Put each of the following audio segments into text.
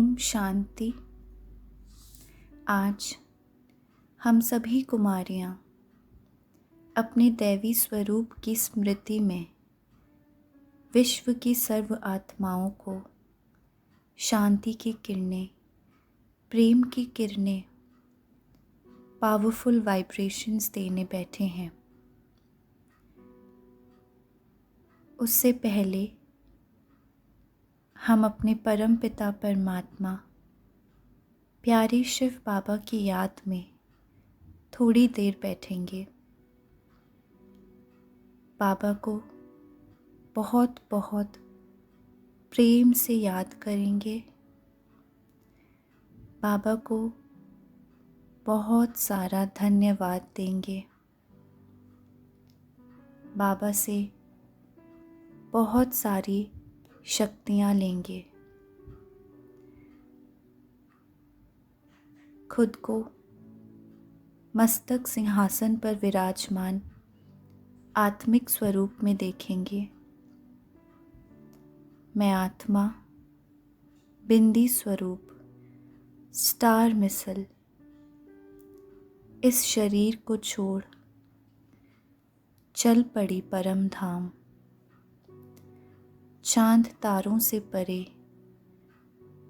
ओम शांति। आज हम सभी कुमारियाँ अपने दैवी स्वरूप की स्मृति में विश्व की सर्व आत्माओं को शांति की किरणें, प्रेम की किरणें, पावरफुल वाइब्रेशंस देने बैठे हैं। उससे पहले हम अपने परम पिता परमात्मा प्यारे शिव बाबा की याद में थोड़ी देर बैठेंगे। बाबा को बहुत बहुत प्रेम से याद करेंगे। बाबा को बहुत सारा धन्यवाद देंगे। बाबा से बहुत सारी शक्तियाँ लेंगे। खुद को मस्तक सिंहासन पर विराजमान आत्मिक स्वरूप में देखेंगे। मैं आत्मा बिंदी स्वरूप स्टार मिसल इस शरीर को छोड़ चल पड़ी परम धाम, चांद तारों से परे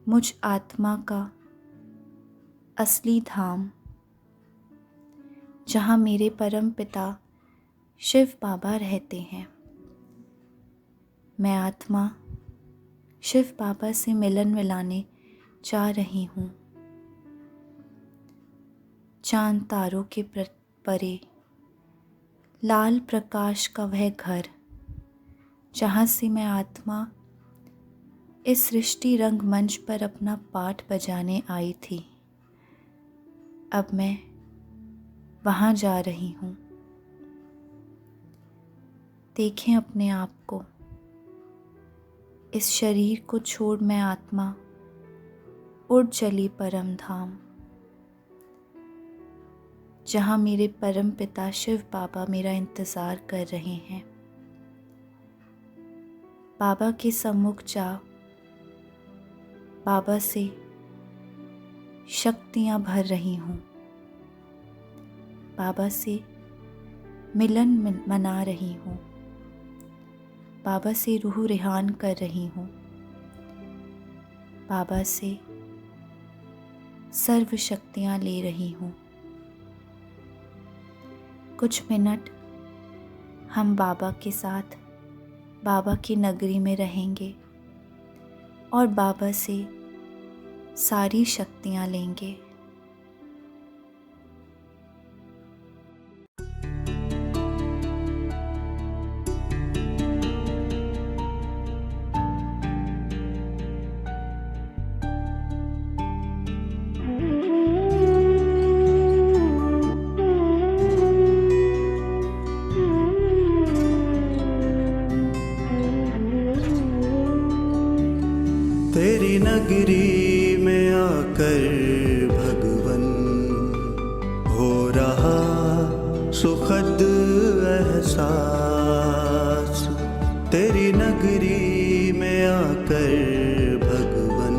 मुझ आत्मा का असली धाम, जहाँ मेरे परम पिता शिव बाबा रहते हैं। मैं आत्मा शिव बाबा से मिलन मिलाने जा रही हूँ। चांद तारों के परे लाल प्रकाश का वह घर, जहाँ से मैं आत्मा इस सृष्टि रंगमंच पर अपना पाठ बजाने आई थी, अब मैं वहाँ जा रही हूँ। देखें अपने आप को। इस शरीर को छोड़ मैं आत्मा उड़ चली परम धाम, जहाँ मेरे परम पिता शिव बाबा मेरा इंतज़ार कर रहे हैं। बाबा के सम्मुख जा बाबा से शक्तियाँ भर रही हूँ। बाबा से मिलन मना रही हूँ। बाबा से रूह रिहान कर रही हूँ। बाबा से सर्व शक्तियाँ ले रही हूँ। कुछ मिनट हम बाबा के साथ बाबा की नगरी में रहेंगे और बाबा से सारी शक्तियाँ लेंगे। तेरी नगरी में आकर भगवन हो रहा सुखद एहसास। तेरी नगरी में आकर भगवन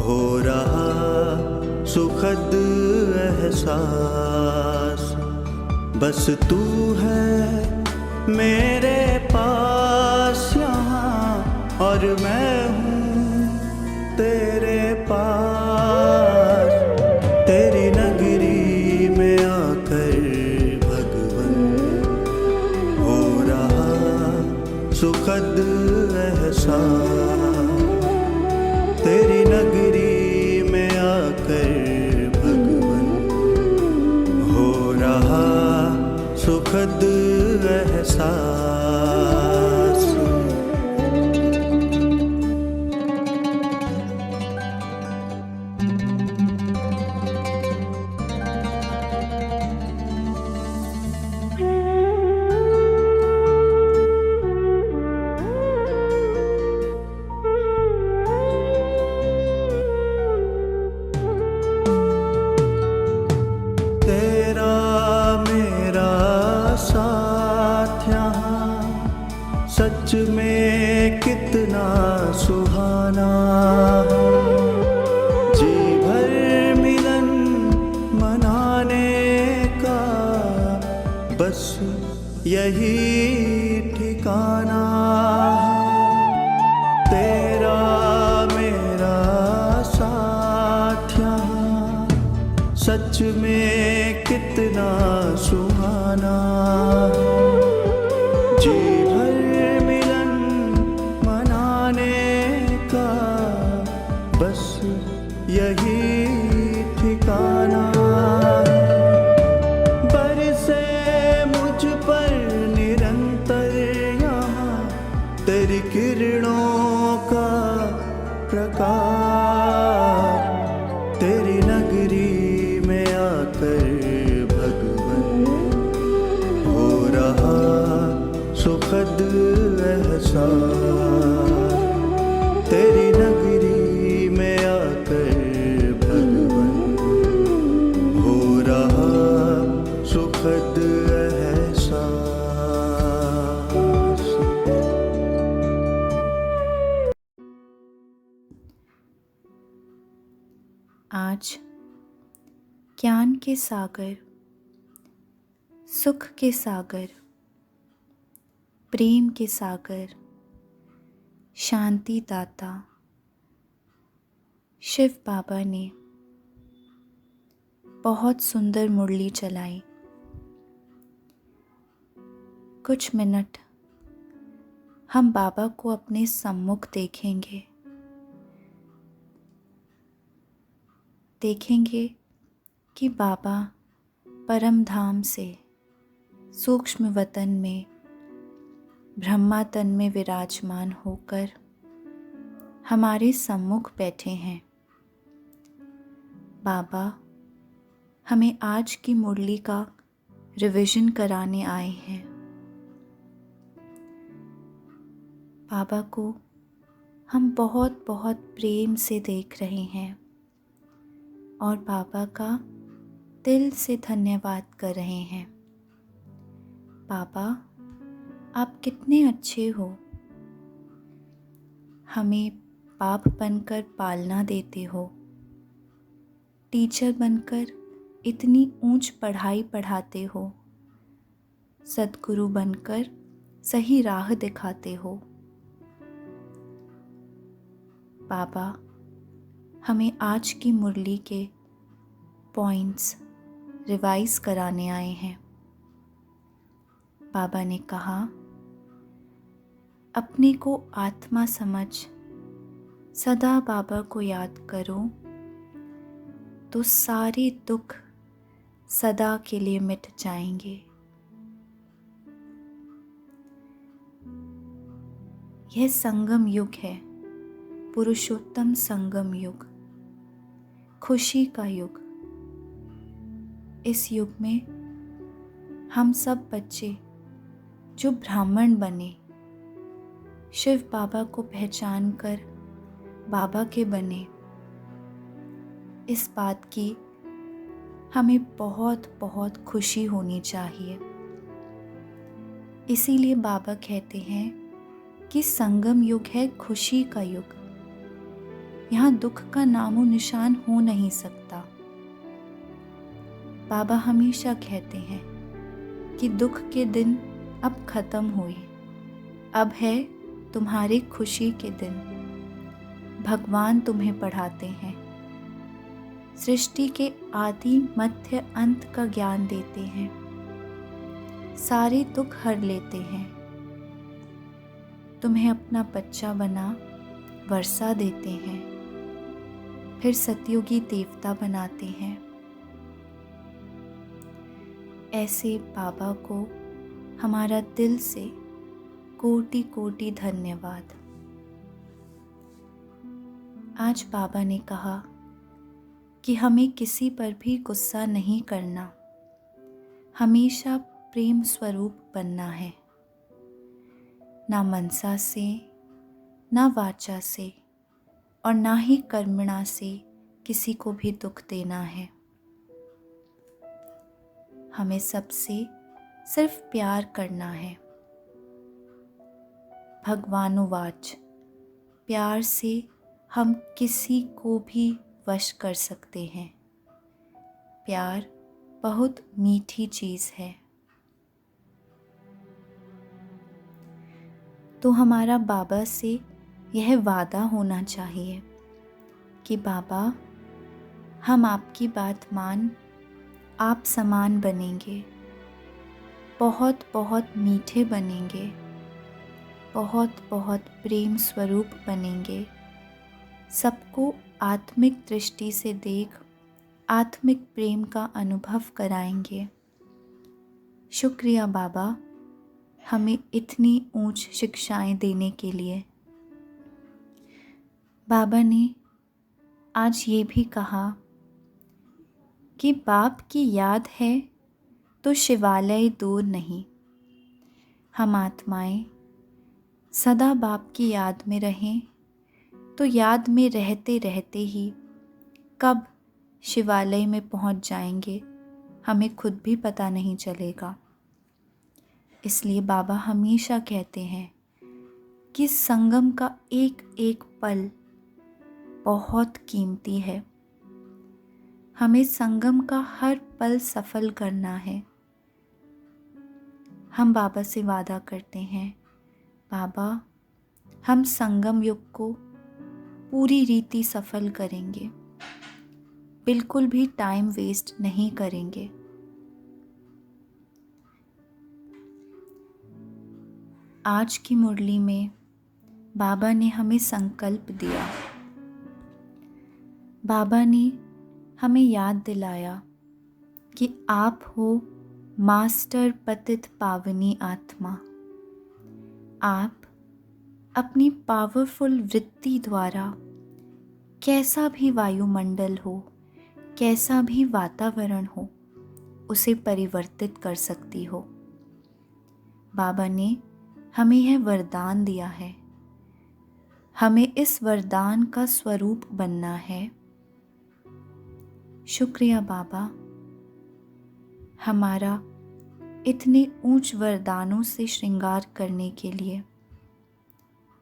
हो रहा सुखद एहसास। बस तू है मेरे पास यहाँ और मैं हूँ तेरे पास। तेरी नगरी में आकर भगवन हो रहा सुखद एहसास। तेरी नगरी में आकर भगवन हो रहा सुखद एहसास। तेरा मेरा साथ यहाँ सच में कितना सुहाना। जी भर मिलन मनाने का बस यही ठिकाना। बरसे मुझ पर निरंतर यहाँ तेरी किरणों का प्रकाश। तेरी नगरी में आकर भगवन हो रहा सुखद एहसास। तेरी नगरी में आकर भगवन हो रहा सुखद एहसास। आज ज्ञान के सागर, सुख के सागर, प्रेम के सागर, शांति दाता शिव बाबा ने बहुत सुंदर मुरली चलाई। कुछ मिनट हम बाबा को अपने सम्मुख देखेंगे कि बाबा परम धाम से सूक्ष्म वतन में ब्रह्मा तन में विराजमान होकर हमारे सम्मुख बैठे हैं। बाबा हमें आज की मुरली का रिवीजन कराने आए हैं। बाबा को हम बहुत बहुत प्रेम से देख रहे हैं और बाबा का दिल से धन्यवाद कर रहे हैं। बाबा आप कितने अच्छे हो, हमें बाप बनकर पालना देते हो, टीचर बनकर इतनी ऊंच पढ़ाई पढ़ाते हो, सद्गुरु बनकर सही राह दिखाते हो। बाबा हमें आज की मुरली के पॉइंट्स रिवाइज कराने आए हैं। बाबा ने कहा, अपने को आत्मा समझ सदा बाबा को याद करो तो सारे दुख सदा के लिए मिट जाएंगे। यह संगम युग है, पुरुषोत्तम संगम युग, खुशी का युग। इस युग में हम सब बच्चे जो ब्राह्मण बने, शिव बाबा को पहचान कर बाबा के बने, इस बात की हमें बहुत बहुत खुशी होनी चाहिए। इसीलिए बाबा कहते हैं कि संगम युग है खुशी का युग। यहाँ दुख का नामो निशान हो नहीं सकता। बाबा हमेशा कहते हैं कि दुख के दिन अब खत्म हुए, अब है तुम्हारी खुशी के दिन। भगवान तुम्हें पढ़ाते हैं, सृष्टि के आदि मध्य अंत का ज्ञान देते हैं, सारे दुख हर लेते हैं, तुम्हें अपना बच्चा बना वर्षा देते हैं, फिर सतयुगी देवता बनाते हैं। ऐसे बाबा को हमारा दिल से कोटि कोटि धन्यवाद। आज बाबा ने कहा कि हमें किसी पर भी गुस्सा नहीं करना, हमेशा प्रेम स्वरूप बनना है। ना मनसा से, ना वाचा से और ना ही कर्मणा से किसी को भी दुख देना है। हमें सबसे सिर्फ प्यार करना है। भगवानुवाच, प्यार से हम किसी को भी वश कर सकते हैं। प्यार बहुत मीठी चीज़ है। तो हमारा बाबा से यह वादा होना चाहिए कि बाबा हम आपकी बात मान आप समान बनेंगे, बहुत बहुत मीठे बनेंगे, बहुत बहुत प्रेम स्वरूप बनेंगे। सबको आत्मिक दृष्टि से देख आत्मिक प्रेम का अनुभव कराएंगे। शुक्रिया बाबा, हमें इतनी ऊंच शिक्षाएं देने के लिए। बाबा ने आज ये भी कहा कि बाप की याद है तो शिवालय दूर नहीं। हम आत्माएं सदा बाप की याद में रहें तो याद में रहते रहते ही कब शिवालय में पहुंच जाएंगे हमें खुद भी पता नहीं चलेगा। इसलिए बाबा हमेशा कहते हैं कि संगम का एक एक पल बहुत कीमती है। हमें संगम का हर पल सफल करना है। हम बाबा से वादा करते हैं, बाबा हम संगम युग को पूरी रीति सफल करेंगे, बिल्कुल भी टाइम वेस्ट नहीं करेंगे। आज की मुरली में बाबा ने हमें संकल्प दिया। बाबा ने हमें याद दिलाया कि आप हो मास्टर पतित पावनी आत्मा। आप अपनी पावरफुल वृत्ति द्वारा कैसा भी वायुमंडल हो, कैसा भी वातावरण हो, उसे परिवर्तित कर सकती हो। बाबा ने हमें यह वरदान दिया है। हमें इस वरदान का स्वरूप बनना है। शुक्रिया बाबा, हमारा इतने ऊंच वरदानों से श्रृंगार करने के लिए।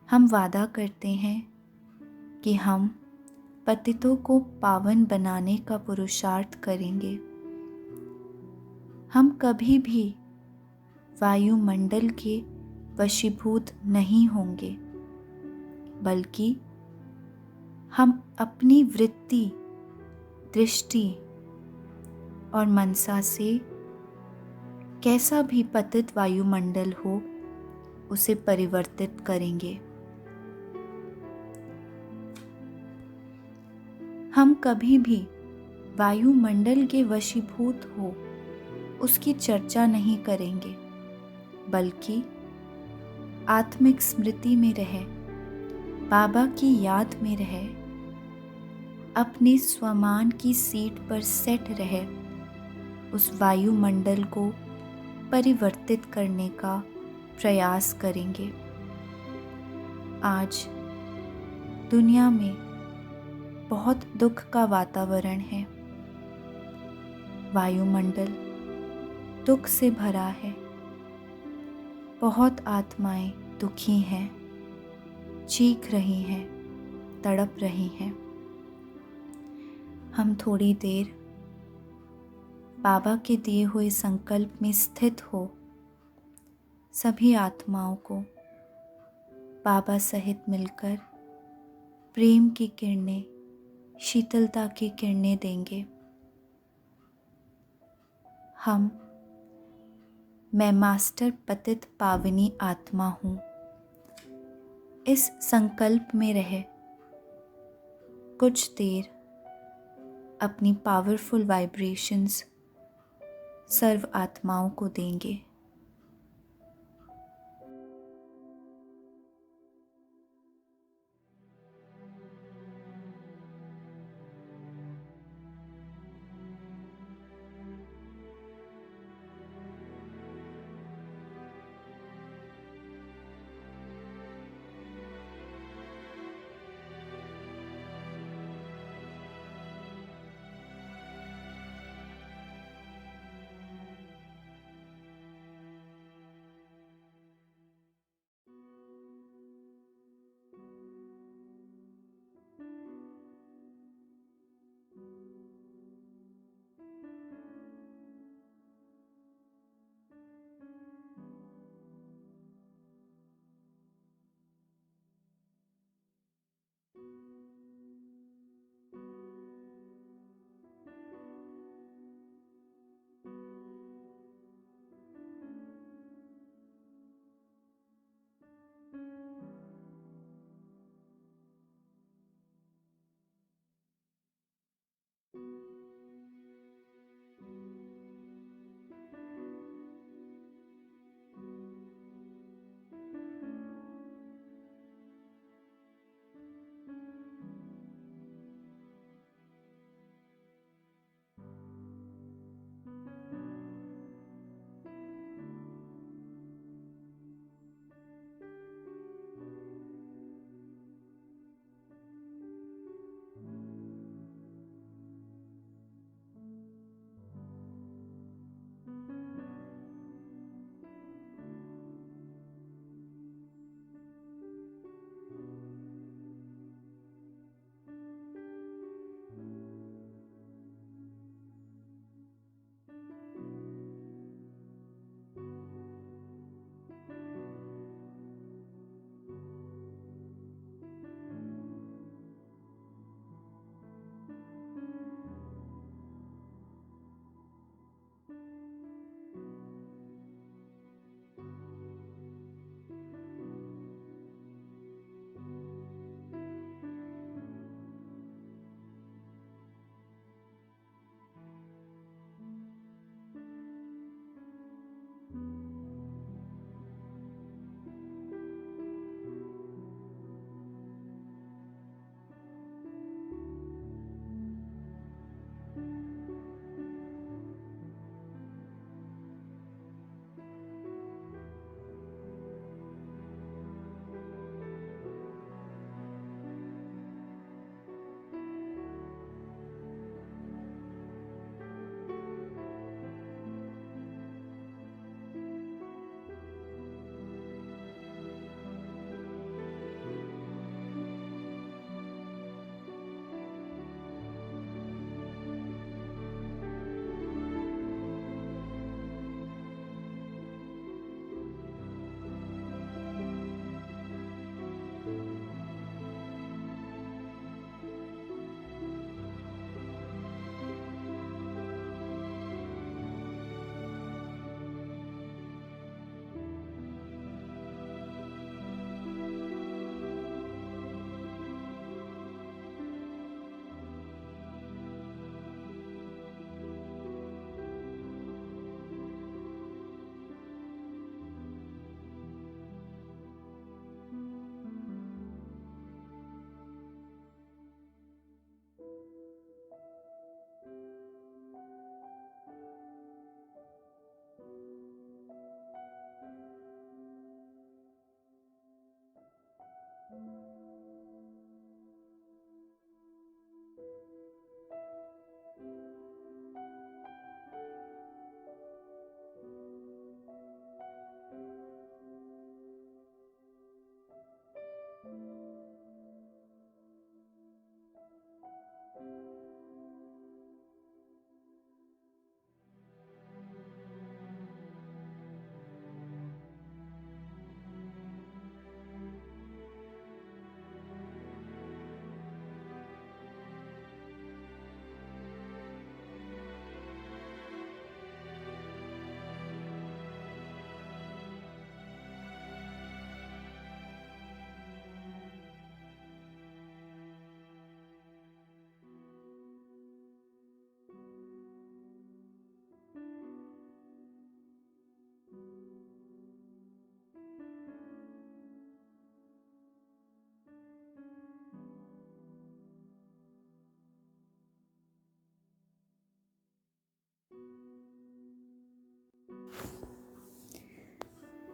हम वादा करते हैं कि हम पतितों को पावन बनाने का पुरुषार्थ करेंगे। हम कभी भी वायुमंडल के वशीभूत नहीं होंगे, बल्कि हम अपनी वृत्ति, दृष्टि और मनसा से कैसा भी पतित वायुमंडल हो उसे परिवर्तित करेंगे। हम कभी भी वायुमंडल के वशीभूत हो उसकी चर्चा नहीं करेंगे, बल्कि आत्मिक स्मृति में रहे, बाबा की याद में रहे, अपने स्वमान की सीट पर सेट रहे, उस वायुमंडल को परिवर्तित करने का प्रयास करेंगे। आज दुनिया में बहुत दुख का वातावरण है। वायुमंडल दुख से भरा है। बहुत आत्माएं दुखी हैं, चीख रही हैं, तड़प रही हैं। हम थोड़ी देर बाबा के दिए हुए संकल्प में स्थित हो सभी आत्माओं को बाबा सहित मिलकर प्रेम की किरणें, शीतलता की किरणें देंगे। मैं मास्टर पतित पावनी आत्मा हूँ, इस संकल्प में रहे कुछ देर अपनी पावरफुल वाइब्रेशंस सर्व आत्माओं को देंगे।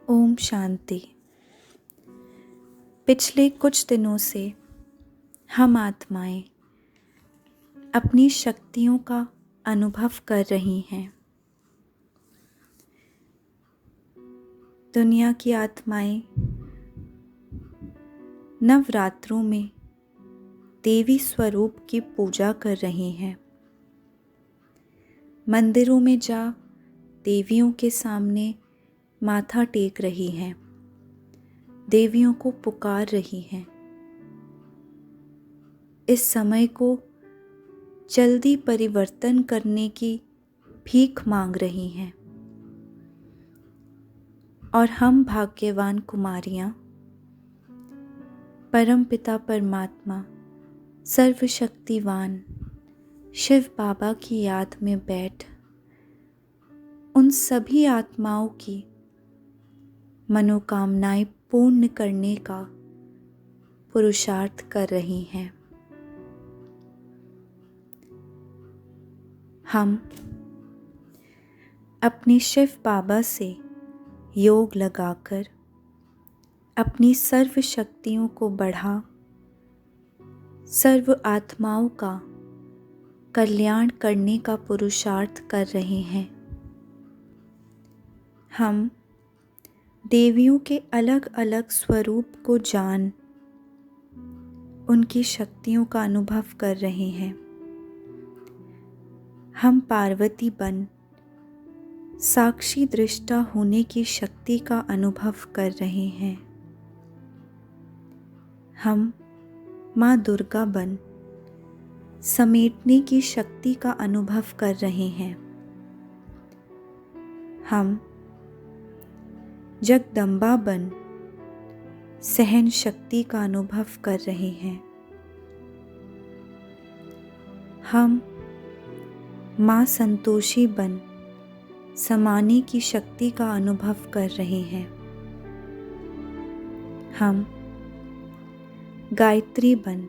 ओम शांति। पिछले कुछ दिनों से हम आत्माएं अपनी शक्तियों का अनुभव कर रही हैं। दुनिया की आत्माएं नवरात्रों में देवी स्वरूप की पूजा कर रही हैं। मंदिरों में जा देवियों के सामने माथा टेक रही हैं, देवियों को पुकार रही हैं। इस समय को जल्दी परिवर्तन करने की भीख मांग रही हैं। और हम भाग्यवान कुमारियां परमपिता परमात्मा सर्वशक्तिवान शिव बाबा की याद में बैठ उन सभी आत्माओं की मनोकामनाएं पूर्ण करने का पुरुषार्थ कर रही हैं। हम अपने शिव बाबा से योग लगाकर अपनी सर्व शक्तियों को बढ़ा सर्व आत्माओं का कल्याण करने का पुरुषार्थ कर रहे हैं। हम देवियों के अलग अलग स्वरूप को जान उनकी शक्तियों का अनुभव कर रहे हैं। हम पार्वती बन साक्षी दृष्टा होने की शक्ति का अनुभव कर रहे हैं। हम माँ दुर्गा बन समेटने की शक्ति का अनुभव कर रहे हैं। हम जगदम्बा बन सहन शक्ति का अनुभव कर रहे हैं। हम माँ संतोषी बन समाने की शक्ति का अनुभव कर रहे हैं। हम गायत्री बन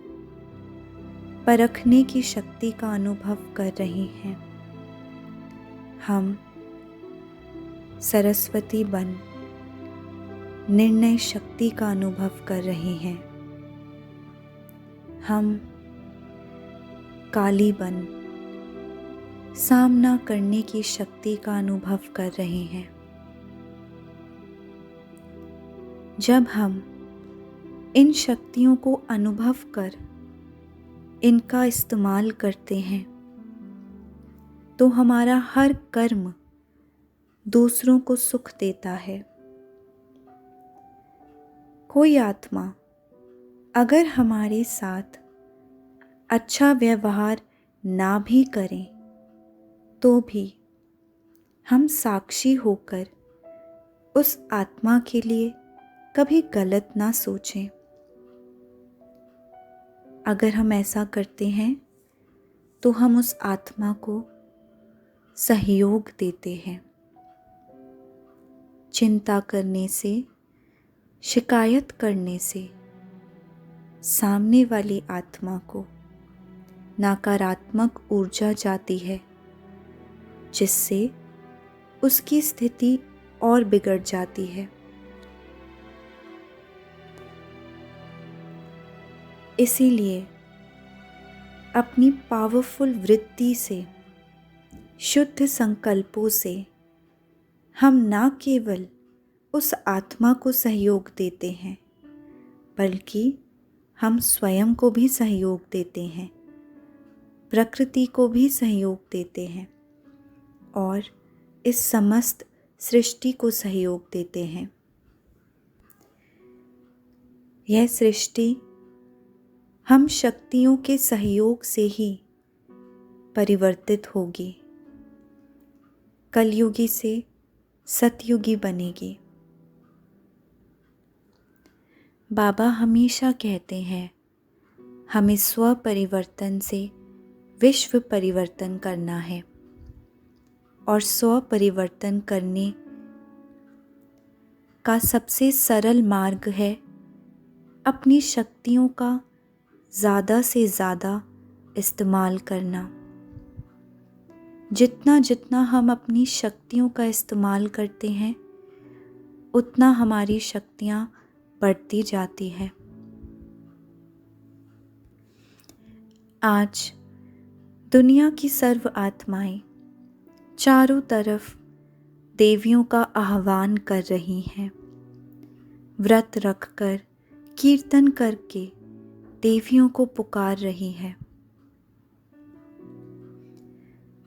परखने की शक्ति का अनुभव कर रहे हैं। हम सरस्वती बन निर्णय शक्ति का अनुभव कर रहे हैं। हम काली बन सामना करने की शक्ति का अनुभव कर रहे हैं। जब हम इन शक्तियों को अनुभव कर इनका इस्तेमाल करते हैं तो हमारा हर कर्म दूसरों को सुख देता है। कोई आत्मा अगर हमारे साथ अच्छा व्यवहार ना भी करे तो भी हम साक्षी होकर उस आत्मा के लिए कभी गलत ना सोचें। अगर हम ऐसा करते हैं तो हम उस आत्मा को सहयोग देते हैं। चिंता करने से, शिकायत करने से सामने वाली आत्मा को नकारात्मक ऊर्जा जाती है, जिससे उसकी स्थिति और बिगड़ जाती है। इसीलिए अपनी पावरफुल वृत्ति से, शुद्ध संकल्पों से हम न केवल उस आत्मा को सहयोग देते हैं बल्कि हम स्वयं को भी सहयोग देते हैं प्रकृति को भी सहयोग देते हैं और इस समस्त सृष्टि को सहयोग देते हैं। यह सृष्टि हम शक्तियों के सहयोग से ही परिवर्तित होगी, कलयुगी से सतयुगी बनेगी। बाबा हमेशा कहते हैं हमें स्व परिवर्तन से विश्व परिवर्तन करना है और स्व परिवर्तन करने का सबसे सरल मार्ग है अपनी शक्तियों का ज़्यादा से ज़्यादा इस्तेमाल करना। जितना जितना हम अपनी शक्तियों का इस्तेमाल करते हैं उतना हमारी शक्तियाँ बढ़ती जाती है। आज दुनिया की सर्व आत्माएं चारों तरफ देवियों का आह्वान कर रही हैं। व्रत रखकर, कीर्तन करके देवियों को पुकार रही है।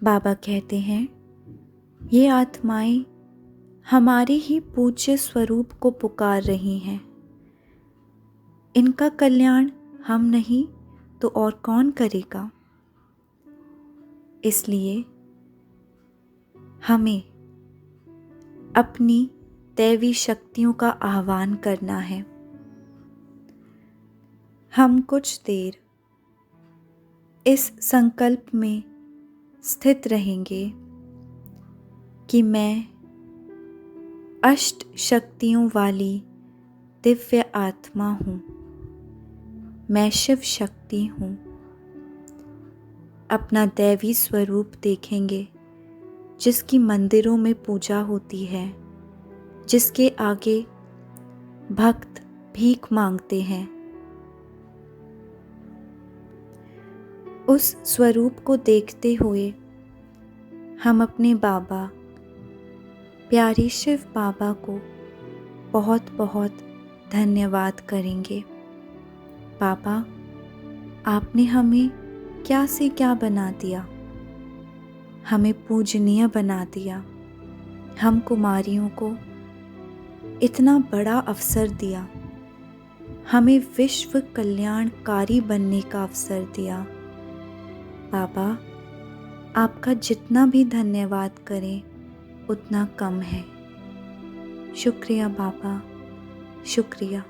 बाबा कहते हैं ये आत्माएं हमारे ही पूज्य स्वरूप को पुकार रही हैं। इनका कल्याण हम नहीं तो और कौन करेगा। इसलिए हमें अपनी दैवी शक्तियों का आह्वान करना है। हम कुछ देर इस संकल्प में स्थित रहेंगे कि मैं अष्ट शक्तियों वाली दिव्य आत्मा हूँ, मैं शिव शक्ति हूँ। अपना दैवी स्वरूप देखेंगे जिसकी मंदिरों में पूजा होती है, जिसके आगे भक्त भीख मांगते हैं। उस स्वरूप को देखते हुए हम अपने बाबा प्यारे शिव बाबा को बहुत बहुत धन्यवाद करेंगे। बाबा, आपने हमें क्या से क्या बना दिया, हमें पूजनीय बना दिया, हम कुमारियों को इतना बड़ा अवसर दिया, हमें विश्व कल्याणकारी बनने का अवसर दिया। बाबा, आपका जितना भी धन्यवाद करें उतना कम है। शुक्रिया बाबा, शुक्रिया।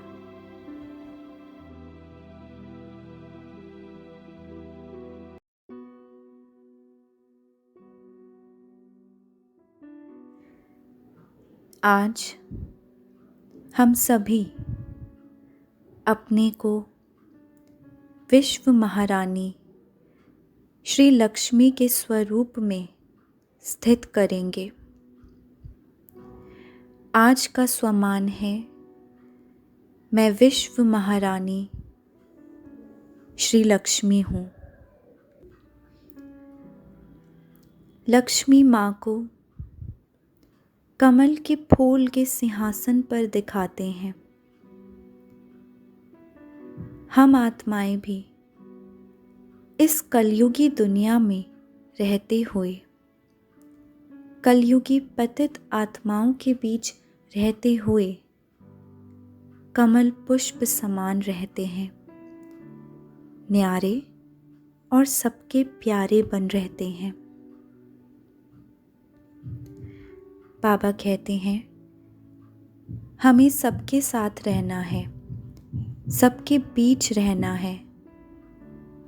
आज हम सभी अपने को विश्व महारानी श्री लक्ष्मी के स्वरूप में स्थित करेंगे। आज का स्वमान है, मैं विश्व महारानी श्री लक्ष्मी हूँ। लक्ष्मी माँ को कमल के फूल के सिंहासन पर दिखाते हैं। हम आत्माएं भी इस कलयुगी दुनिया में रहते हुए, कलयुगी पतित आत्माओं के बीच रहते हुए कमल पुष्प समान रहते हैं, न्यारे और सबके प्यारे बन रहते हैं। बाबा कहते हैं हमें सबके साथ रहना है, सबके बीच रहना है,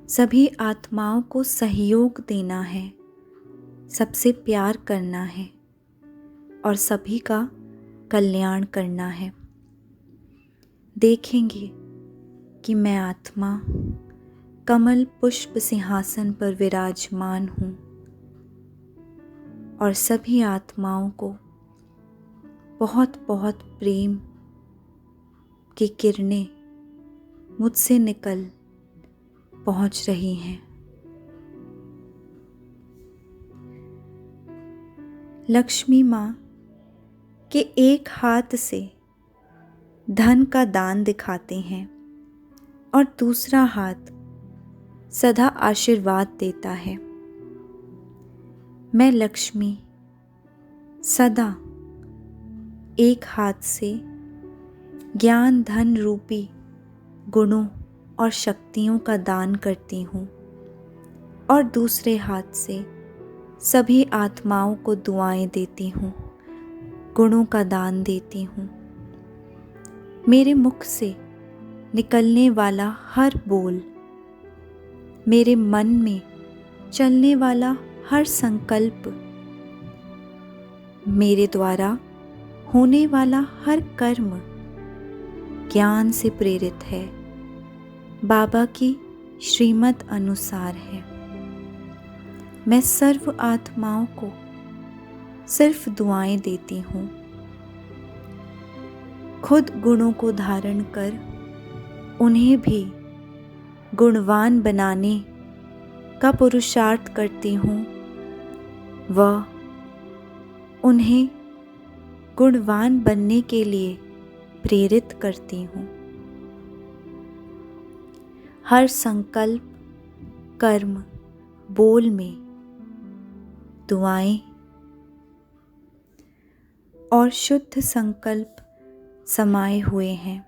सभी आत्माओं को सहयोग देना है, सबसे प्यार करना है और सभी का कल्याण करना है। देखेंगे कि मैं आत्मा कमल पुष्प सिंहासन पर विराजमान हूँ और सभी आत्माओं को बहुत बहुत प्रेम की किरणें मुझसे निकल पहुँच रही हैं। लक्ष्मी माँ के एक हाथ से धन का दान दिखाते हैं और दूसरा हाथ सदा आशीर्वाद देता है। मैं लक्ष्मी सदा एक हाथ से ज्ञान धन रूपी गुणों और शक्तियों का दान करती हूँ और दूसरे हाथ से सभी आत्माओं को दुआएं देती हूँ, गुणों का दान देती हूँ। मेरे मुख से निकलने वाला हर बोल, मेरे मन में चलने वाला हर संकल्प, मेरे द्वारा होने वाला हर कर्म ज्ञान से प्रेरित है, बाबा की श्रीमत अनुसार है। मैं सर्व आत्माओं को सिर्फ दुआएं देती हूँ। खुद गुणों को धारण कर उन्हें भी गुणवान बनाने का पुरुषार्थ करती हूँ व उन्हें गुणवान बनने के लिए प्रेरित करती हूँ। हर संकल्प, कर्म, बोल में दुआएं और शुद्ध संकल्प समाये हुए हैं।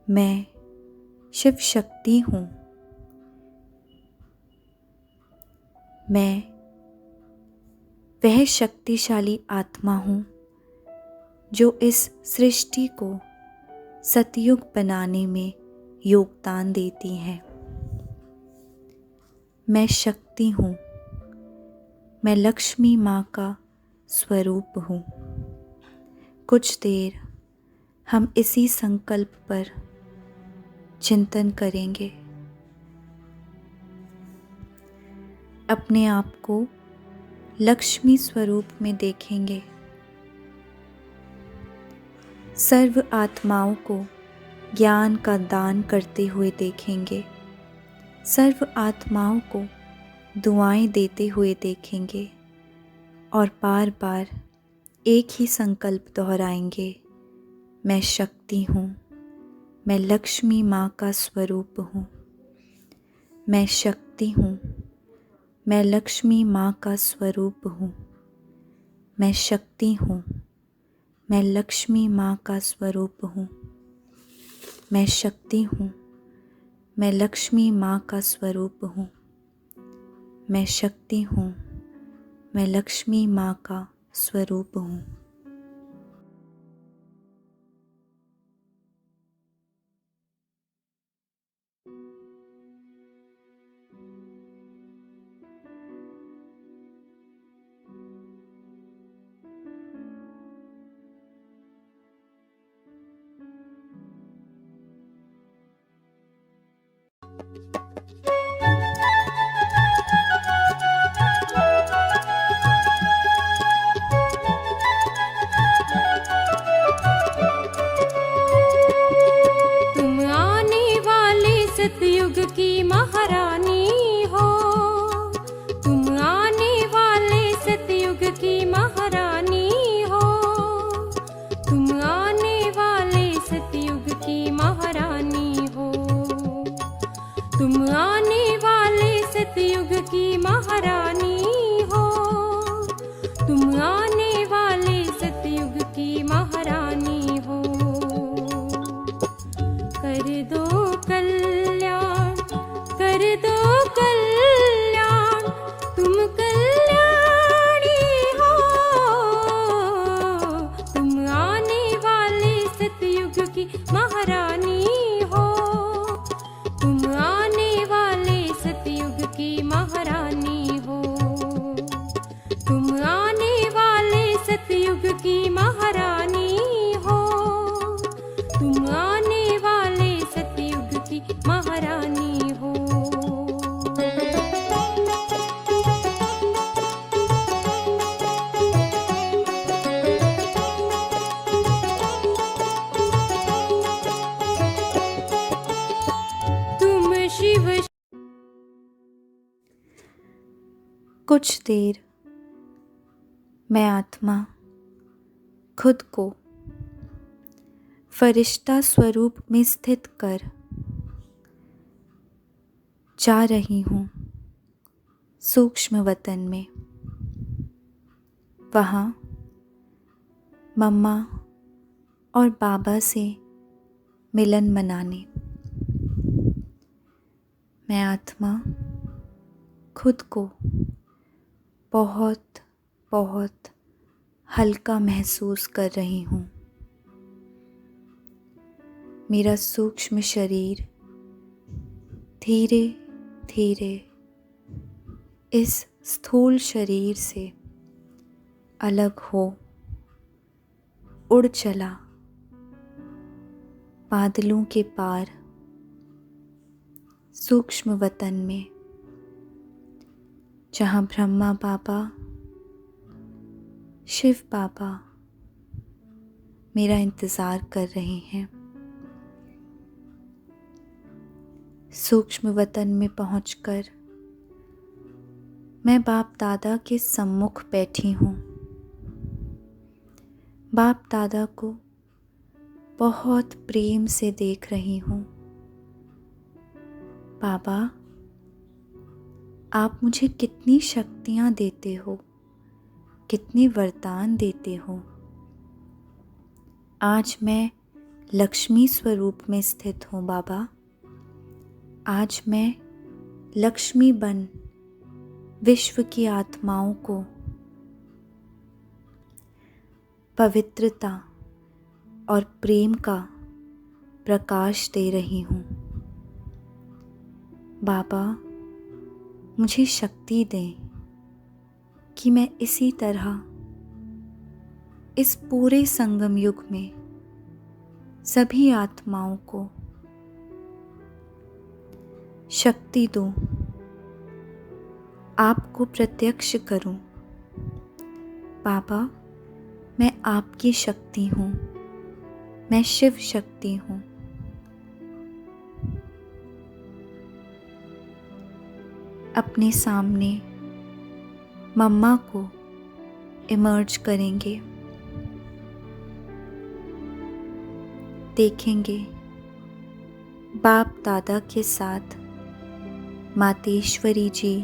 मैं शिव शक्ति हूँ। मैं वह शक्तिशाली आत्मा हूँ जो इस सृष्टि को सतयुग बनाने में योगदान देती है। मैं शक्ति हूँ। मैं लक्ष्मी माँ का स्वरूप हूँ। कुछ देर हम इसी संकल्प पर चिंतन करेंगे। अपने आप को लक्ष्मी स्वरूप में देखेंगे। सर्व आत्माओं को ज्ञान का दान करते हुए देखेंगे। सर्व आत्माओं को दुआएं देते हुए देखेंगे और बार बार एक ही संकल्प दोहराएंगे, मैं शक्ति हूँ। मैं लक्ष्मी माँ का स्वरूप हूँ। मैं शक्ति हूँ। मैं लक्ष्मी माँ का स्वरूप हूँ। मैं शक्ति हूँ। मैं लक्ष्मी माँ का स्वरूप हूँ। मैं शक्ति हूँ। मैं लक्ष्मी माँ का स्वरूप हूँ। मैं शक्ति हूँ। मैं लक्ष्मी माँ का स्वरूप हूँ। तुम आने वाले सतयुग की महारानी हो। तुम आने वाले सतयुग की महारानी हो। तुम आने वाले सतयुग की महारानी हो। तुम आने वाले सतयुग की महारानी हो। तुम आने वाले सतयुग की महारानी हो। कर दो कल्याण, कर दो कल्याण, तुम कल्याणी हो। तुम आने वाले सतयुग की महारानी हो। तुम आने वाले सतयुग की महारानी हो। तुम आने वाले सतयुग की महारानी हो। तुम आने वाले सतयुग की महारानी हो। तुम शिव। कुछ देर मैं आत्मा खुद को फरिश्ता स्वरूप में स्थित कर जा रही हूँ सूक्ष्म वतन में। वहाँ मम्मा और बाबा से मिलन मनाने। मैं आत्मा खुद को बहुत बहुत हल्का महसूस कर रही हूँ। मेरा सूक्ष्म शरीर धीरे धीरे इस स्थूल शरीर से अलग हो उड़ चला बादलों के पार सूक्ष्म वतन में, जहाँ ब्रह्मा बाबा, शिव बाबा मेरा इंतज़ार कर रहे हैं। सूक्ष्म वतन में पहुंचकर मैं बाप दादा के सम्मुख बैठी हूँ। बाप दादा को बहुत प्रेम से देख रही हूँ। बाबा, आप मुझे कितनी शक्तियाँ देते हो, कितने वरदान देते हो। आज मैं लक्ष्मी स्वरूप में स्थित हूँ बाबा। आज मैं लक्ष्मी बन विश्व की आत्माओं को पवित्रता और प्रेम का प्रकाश दे रही हूँ। बाबा, मुझे शक्ति दें कि मैं इसी तरह इस पूरे संगम युग में सभी आत्माओं को शक्ति दूं, आपको प्रत्यक्ष करूं। बाबा, मैं आपकी शक्ति हूँ, मैं शिव शक्ति हूँ। अपने सामने मम्मा को इमर्ज करेंगे, देखेंगे बाप दादा के साथ मातेश्वरी जी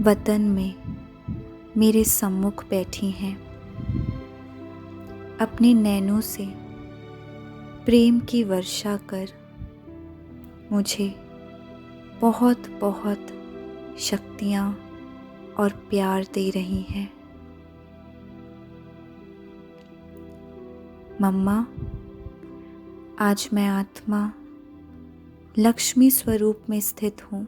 वतन में मेरे सम्मुख बैठी हैं। अपने नैनों से प्रेम की वर्षा कर मुझे बहुत बहुत शक्तियाँ और प्यार दे रही हैं। मम्मा, आज मैं आत्मा लक्ष्मी स्वरूप में स्थित हूँ।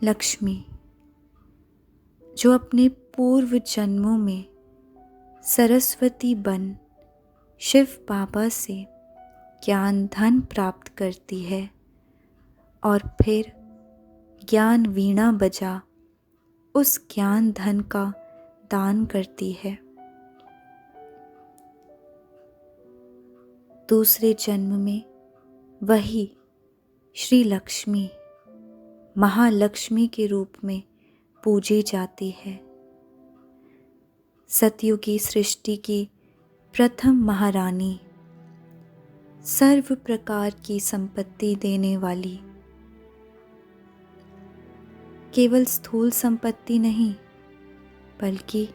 लक्ष्मी जो अपने पूर्व जन्मों में सरस्वती बन शिव बाबा से ज्ञान धन प्राप्त करती है और फिर ज्ञान वीणा बजा उस ज्ञान धन का दान करती है। दूसरे जन्म में वही श्री लक्ष्मी महालक्ष्मी के रूप में पूजी जाती है। सतयुगी सृष्टि की प्रथम महारानी, सर्व प्रकार की संपत्ति देने वाली, केवल स्थूल संपत्ति नहीं बल्कि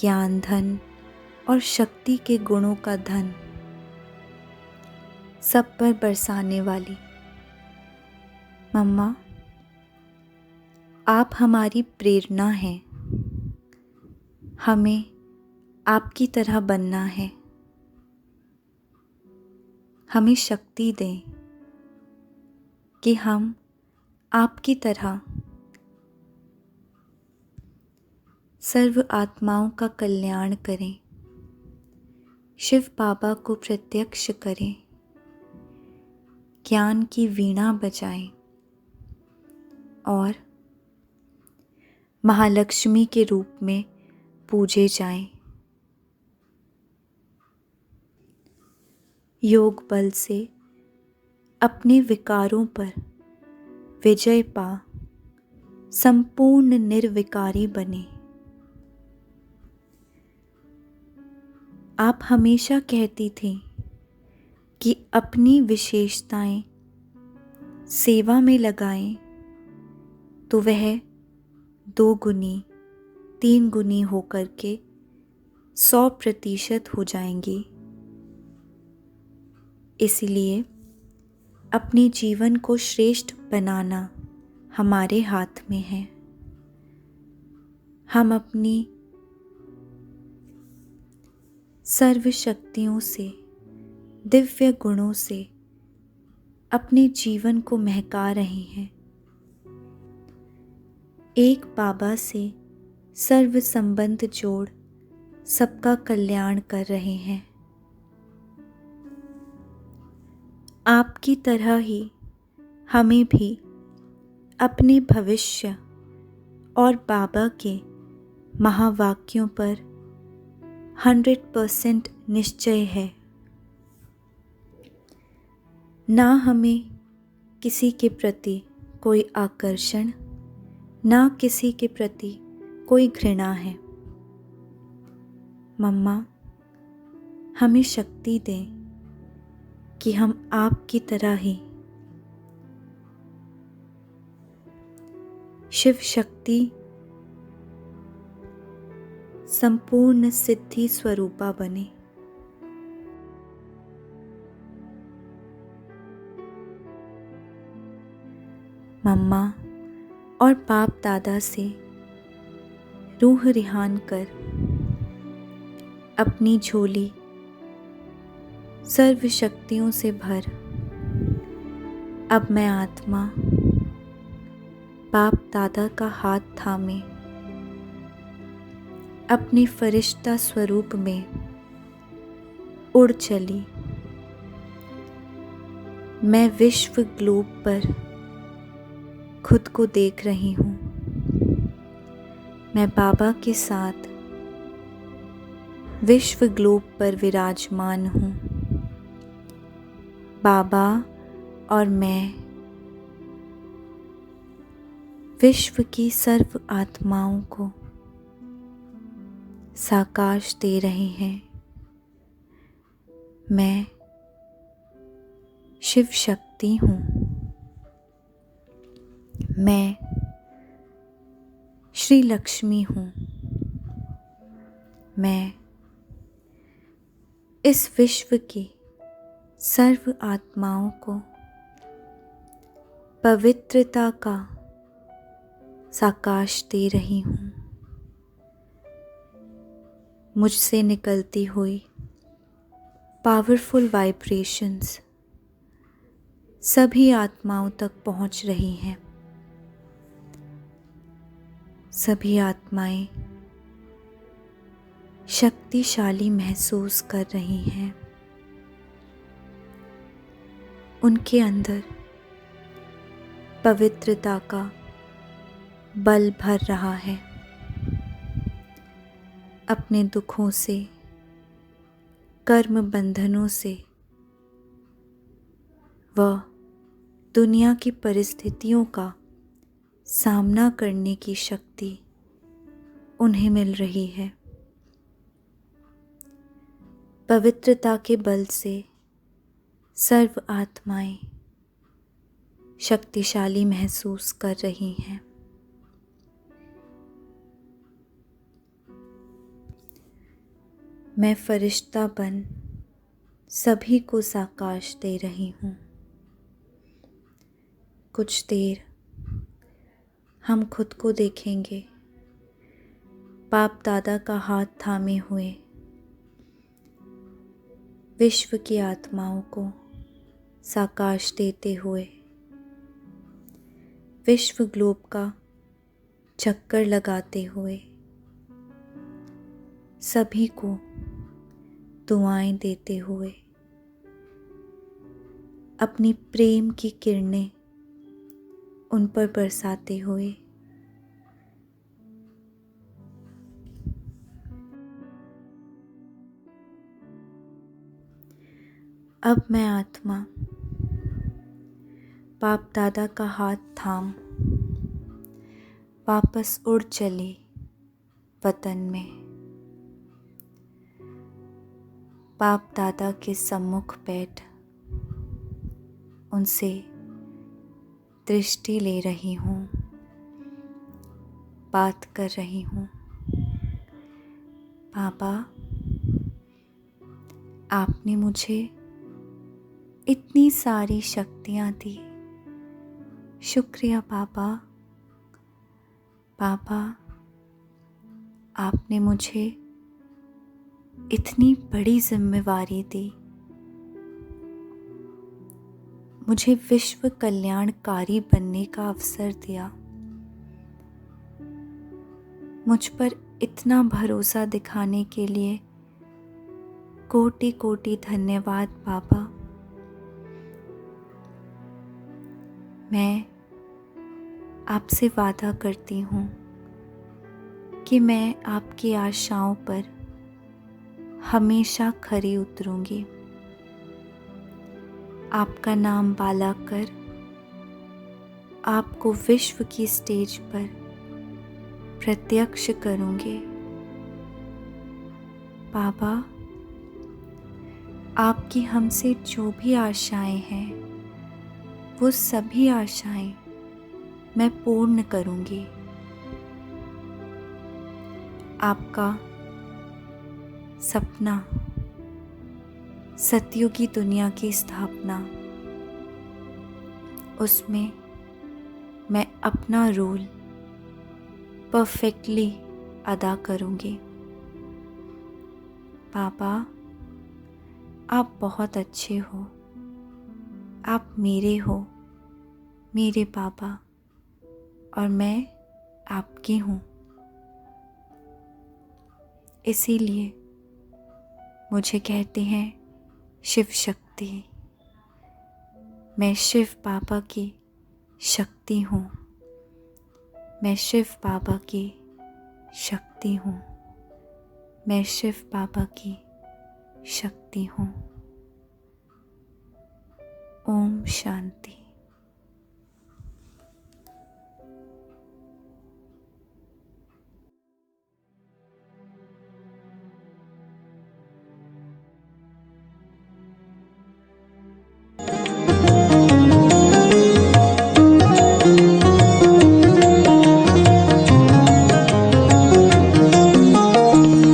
ज्ञान धन और शक्ति के गुणों का धन सब पर बरसाने वाली। मम्मा, आप हमारी प्रेरणा हैं। हमें आपकी तरह बनना है। हमें शक्ति दें कि हम आपकी तरह सर्व आत्माओं का कल्याण करें, शिव बाबा को प्रत्यक्ष करें, ज्ञान की वीणा बजाएं और महालक्ष्मी के रूप में पूजे जाएं। योग बल से अपने विकारों पर विजय पा संपूर्ण निर्विकारी बने। आप हमेशा कहती थी कि अपनी विशेषताएं सेवा में लगाएं तो वह 2 गुनी 3 गुनी होकर के 100% हो जाएंगी। इसलिए अपने जीवन को श्रेष्ठ बनाना हमारे हाथ में है। हम अपनी सर्व शक्तियों से, दिव्य गुणों से अपने जीवन को महका रहे हैं। एक बाबा से सर्व संबंध जोड़ सबका कल्याण कर रहे हैं। आपकी तरह ही हमें भी अपने भविष्य और बाबा के महावाक्यों पर 100% निश्चय है। ना हमें किसी के प्रति कोई आकर्षण, ना किसी के प्रति कोई घृणा है। मम्मा, हमें शक्ति दें कि हम आपकी तरह ही शिव शक्ति संपूर्ण सिद्धि स्वरूपा बने। मम्मा और बाप दादा से रूह रिहान कर अपनी झोली सर्व शक्तियों से भर अब मैं आत्मा बाप दादा का हाथ थामे अपने फरिश्ता स्वरूप में उड़ चली। मैं विश्व ग्लोब पर खुद को देख रही हूँ। मैं बाबा के साथ विश्व ग्लोब पर विराजमान हूँ। बाबा और मैं विश्व की सर्व आत्माओं को साकाश दे रहे हैं। मैं शिव शक्ति हूँ। मैं श्री लक्ष्मी हूँ। मैं इस विश्व की सर्व आत्माओं को पवित्रता का साकाश दे रही हूँ। मुझसे निकलती हुई पावरफुल वाइब्रेशंस सभी आत्माओं तक पहुँच रही हैं। सभी आत्माएं शक्तिशाली महसूस कर रही हैं। उनके अंदर पवित्रता का बल भर रहा है। अपने दुखों से, कर्म बंधनों से व दुनिया की परिस्थितियों का सामना करने की शक्ति उन्हें मिल रही है। पवित्रता के बल से सर्व आत्माएं शक्तिशाली महसूस कर रही हैं। मैं फरिश्ता बन सभी को साकाश दे रही हूँ। कुछ देर हम खुद को देखेंगे बाप दादा का हाथ थामे हुए विश्व की आत्माओं को साकाश देते हुए, विश्व ग्लोब का चक्कर लगाते हुए, सभी को दुआएं देते हुए, अपनी प्रेम की किरणें उन पर बरसाते हुए। अब मैं आत्मा बाप दादा का हाथ थाम वापस उड़ चली वतन में। बाप दादा के सम्मुख बैठ उनसे दृष्टि ले रही हूँ, बात कर रही हूँ। बाबा, आपने मुझे इतनी सारी शक्तियाँ दी। शुक्रिया बाबा। बाबा, आपने मुझे इतनी बड़ी जिम्मेवारी दी। मुझे विश्व कल्याणकारी बनने का अवसर दिया। मुझ पर इतना भरोसा दिखाने के लिए कोटि कोटि धन्यवाद बाबा। मैं आपसे वादा करती हूँ कि मैं आपकी आशाओं पर हमेशा खरी उतरूंगी। आपका नाम बाला कर आपको विश्व की स्टेज पर प्रत्यक्ष करूंगी। बाबा, आपकी हमसे जो भी आशाएं हैं वो सभी आशाएं मैं पूर्ण करूंगी। आपका सपना सतयुगी दुनिया की स्थापना, उसमें मैं अपना रोल परफेक्टली अदा करूंगी। बाबा, आप बहुत अच्छे हो। आप मेरे हो, मेरे बाबा, और मैं आपकी हूँ। इसीलिए मुझे कहते हैं शिव शक्ति। मैं शिव बाबा की शक्ति हूँ। मैं शिव बाबा की शक्ति हूँ। मैं शिव बाबा की शक्ति हूँ। ओम शांति।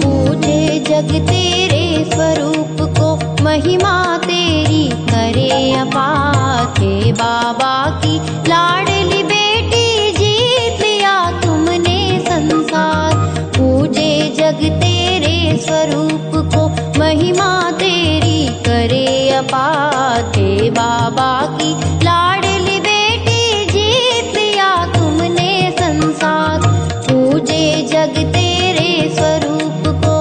पूजे जग तेरे स्वरूप को, महिमा तेरी करे अपार। हे बाबा की लाडली बेटी, जीत लिया तुमने संसार। पूजे जग तेरे स्वरूप को, महिमा तेरी करे अपार। हे बाबा की लाडली बेटी, जीत लिया तुमने संसार। पूजे जग तेरे स्वरूप को।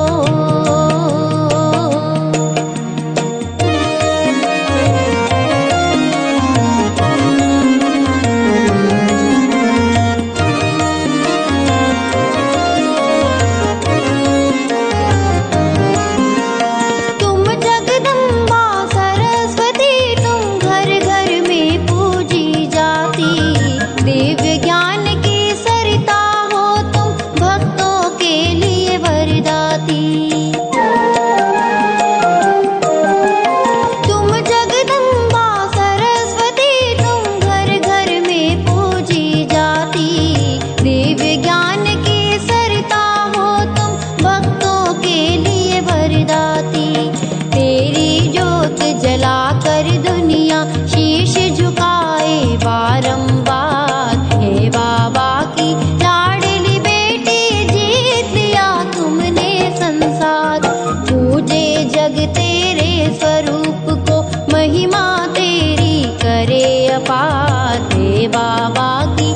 तुम जगदम्बा सरस्वती, तुम घर घर में पूजी जाती। दिव्य ज्ञान की सरिता हो तुम, भक्तों के लिए वरदाती। तुम जगदम्बा सरस्वती, तुम घर घर में पूजी जाती। दिव्य ज्ञान की सरिता हो तुम, भक्तों के लिए वरदाती। तेरी ज्योत जलाकर दुनिया शीश झुकाए बारंबार। हे बाबा की लाडली बेटी, जीत लिया तुमने संसार। पूजे जग तेरे स्वरूप को, महिमा तेरी करे अपार। हे बाबा की